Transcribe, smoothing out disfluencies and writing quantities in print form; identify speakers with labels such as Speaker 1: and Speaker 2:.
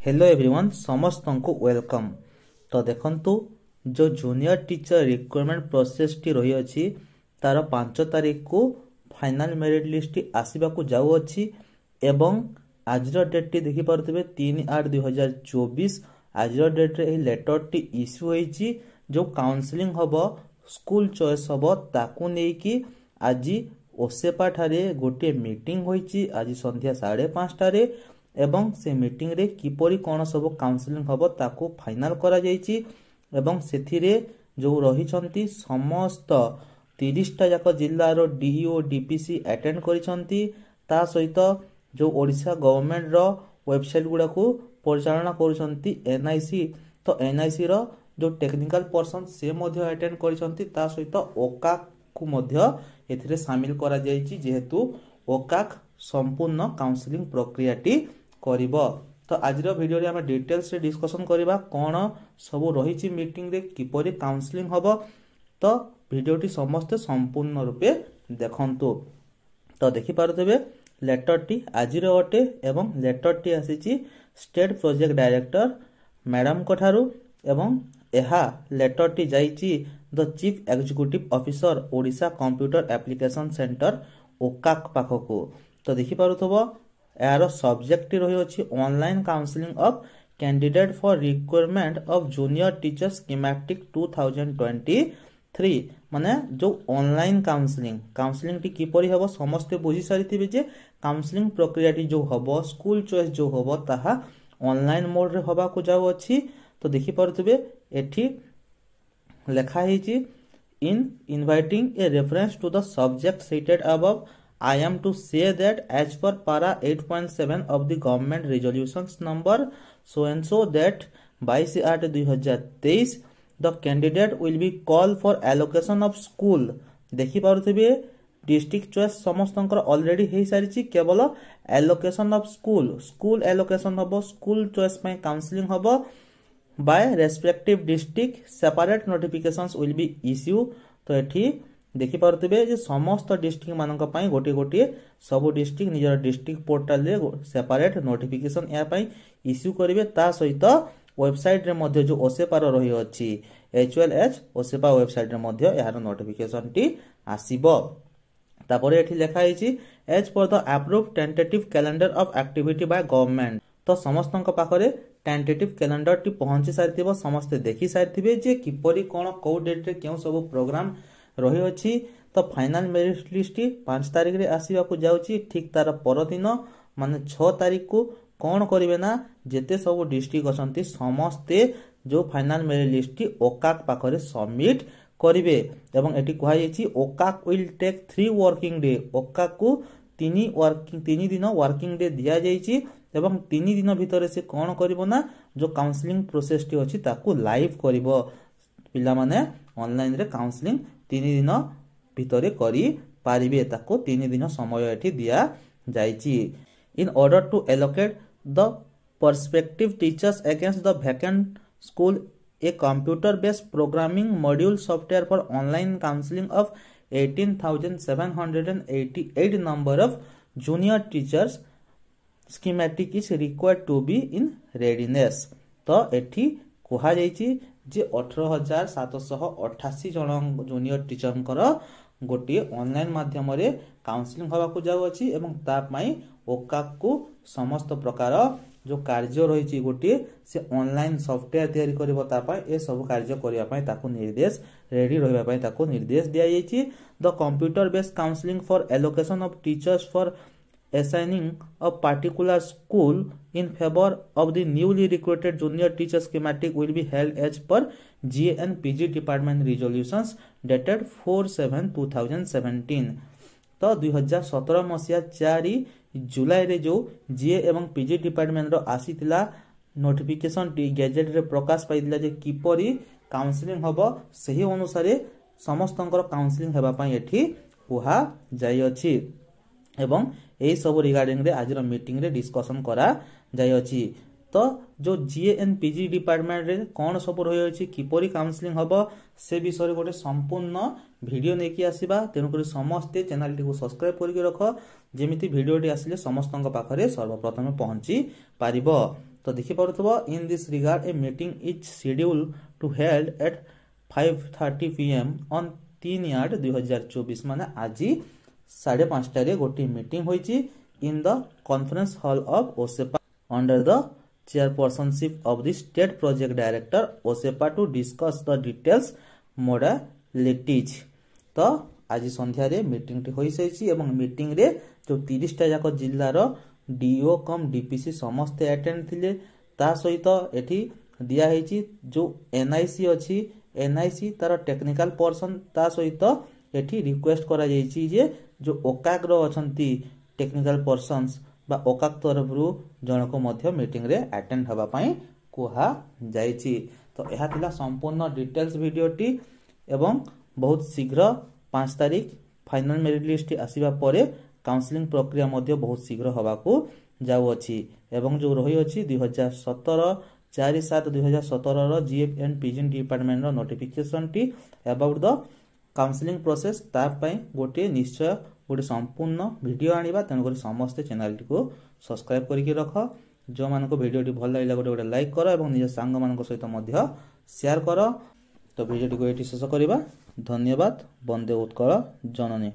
Speaker 1: Hello everyone समस्त को welcome. तो देखंतु जो junior teacher requirement process T रही अछि तार 5 तारीख को फाइनल मेरिट लिस्ट आसीबा को जाउ अछि एवं आजर डेट टी देखि परतबे 3/8/2024 आजर डेट रे एही लेटर टी इश्यू होईची जो काउंसलिंग हबो स्कूल चॉइस हबो ताकू नै कि आजि ओसेपा ठारे गोटे मीटिंग होईची आज संध्या 5:30 रे एवं से मीटिंग रे किपरि कोन सब काउंसलिंग हबो ताकू फाइनल करा जाईची एवं सेथिरे जो रही छंती समस्त 30 टा जाक जिल्ला रो डीईओ डीपीसी अटेंड करिसंती ता सहित जो ओडिशा गवर्नमेंट रो वेबसाइट गुडा को परिचालना करूछंती एनआईसी तो एनआईसी रो जो टेक्निकल पर्सन से मध्य अटेंड करिसंती ता सहित ओकाक को मध्य एथिरे शामिल करा जाईची जेहेतु ओकाक संपूर्ण काउंसलिंग प्रक्रियाटी करिबो। तो आज वीडियो रे हम डिटेल्स रे डिस्कशन करिबा कोन सब रहिची मीटिंग रे किपरि काउंसलिंग हबो। तो वीडियोटी समस्त संपूर्ण रूपे देखंतु। तो देखि पारतबे लेटर टी आज रे ओटे एवं लेटर टी आसीची स्टेट प्रोजेक्ट डायरेक्टर मैडम कोठारु एवं एहा लेटर टी जाईची the chief executive officer Odisha computer application centre ओकाक पाखको। तो देखि पारुथबो यार सब्जेक्ट रही अछि online counselling of candidate for requirement of junior teacher schematic 2023 माने जो ऑनलाइन काउंसलिंग टी किपरि हबो समस्त बुझी सारिथिबे जे काउंसलिंग प्रक्रिया टी जो हबो स्कूल चॉइस जो हबो ताहा ऑनलाइन मोड रे हबा को जाउ अछि। तो देखि पारुथबे एठी लेखा हेछि in inviting a reference to the subject stated above I am to say that as per para 8.7 of the government resolutions number so and so that 22/8/2023 the candidate will be called for allocation of school। देखि पारुथिबे district choice समस्तंकर already हे सारिची केवल allocation of school allocation हबो school choice पय counselling हबो by respective district separate notifications will be issue. तो एठी देखि पारतबे जे समस्त डिस्ट्रिक्ट मानक पय गोटे गोटे सब डिस्ट्रिक्ट निजर डिस्ट्रिक्ट पोर्टल रे सेपरेट नोटिफिकेशन या पय इश्यू करिवे ता सहित वेबसाइट रे मध्ये जो ओसेपा रो रही अछि एचएलएच ओसेपा वेबसाइट रे मध्ये यार नोटिफिकेशन टी आसीबो। तापरे एठी लेखा आइछि as per the approved tentative calendar of activity by government. तो समस्तक पाखरे टेंटेटिव कैलेंडर टी पहुंची सारिथिबो समस्त देखि सारिथिबे जे किपरि कोन को डेट रे केउ सब प्रोग्राम रही अछि। तो फाइनल मेरिट लिस्ट 5 तारिख रे आसीबा को जाउची ठीक तार पर दिन माने 6 तारिख को कोन करिवे ना जेते सब डिस्ट्रिक्ट असंती समस्ते जो फाइनल मेरिट लिस्ट ओकाक पाखरे सबमिट करिवे एवं एटी कहै अछि ओकाक विल टेक 3 वर्किंग डे ओकाक को 3 दिन वर्किंग डे दिया जाईची एवं 3 दिन भितर से कोन करिवो ना जो काउंसलिंग प्रोसेस टी अछि ताकू लाइव करिवो पिला माने ऑनलाइन रे काउंसलिंग 3 दिन भितरे करी पारिबे ताको 3 दिन समय एठी दिया जाईची in order to allocate the perspective teachers against the vacant school a computer based programming module software for online counselling of 18,788 number of junior teachers schematic is required to be in readiness। तो एठी कोहा जाईची जे 18,788 जन junior teacher गोटे online माध्यम रे counselling हवा को जाउ अछि एवं ता पई ओकाक को समस्त प्रकार जो कार्य रही गोटे से ऑनलाइन सॉफ्टवेयर तैयारी करबो ता पई ए सब कार्य करिया पई ताको निर्देश रेडी रहबा पई ताको निर्देश दिया जाईची। The computer based counselling for allocation of teachers for assigning a particular school in favor of the newly recruited junior teacher schematic will be held as per GA and PG department resolutions dated 4/7/2017। तो 2017 मसिया 4 जुलाई रे जो GA एवं PG department रो आसीतिला notification T gadget रे प्रकाश पाइदिला जे किपरि counselling हबो सही अनुसार समस्तंकर counselling हेबा पई एठी कुहा जाई अछि एवं एही सब रिगार्डिंग रे आज मीटिंग रे डिस्कशन करा जाय अछि। तो जो जीए एंड पीजी डिपार्टमेंट रे कोन सब रही अछि किपरि काउंसलिंग हबो से विषय गोटे संपूर्ण वीडियो नेकी आसीबा तेनु करी समस्त चैनल टी को सब्सक्राइब करके रखो जेमिति वीडियो टी आसीले समस्तक पाखरे सर्वप्रथम पहुंची पारिबो। तो देखि पारुथबो in this regard a meeting is scheduled to held at 5:30 PM on 3/8 2024 माने आज 5:30 रे गोटी मीटिंग होईची in the conference hall of OSEPA under the chairpersonship of the state project director OSEPA to discuss the details modalities। तो आज संध्या रे meeting T होई सैची एवं मीटिंग रे जो 30 टा जाक जिल्लार डीओ कम डीपीसी समस्त अटेंड थिले। ता सहित एठी दिया हेची जो एनआईसी अछि एनआईसी तार टेक्निकल पर्सन ता सहित एठी रिक्वेस्ट करा जायची जे जो ओकाग्र अछंती टेक्निकल पर्सन्स बा ओकाक तरफ रु जनक मध्य मीटिंग रे अटेंड हबा पई कुहा जायची। तो यह थिला संपूर्ण डिटेल्स वीडियोटी एवं बहुत शीघ्र 5 तारिख फाइनल मेरिट लिस्ट आसीबा परे काउंसलिंग प्रक्रिया मध्य बहुत शीघ्र हबा को जाउ अछि एवं जो रही अछि 2017 4/7/2017 रो जीएफ एंड पीजी डिपार्टमेंट रो नोटिफिकेशन टी अबाउट द काउंसलिंग प्रोसेस ता पई गोटे निश्चय गोटे संपूर्ण वीडियो आनिबा तेणुकर समस्त चैनल को सब्सक्राइब करके रख। जो मानको वीडियो भल लगा गोटे गोटे लाइक कर और निज सांग मान सहित शेयर कर। तो वीडियो को ये शेष करवा। धन्यवाद। वंदे उत्कल जननी।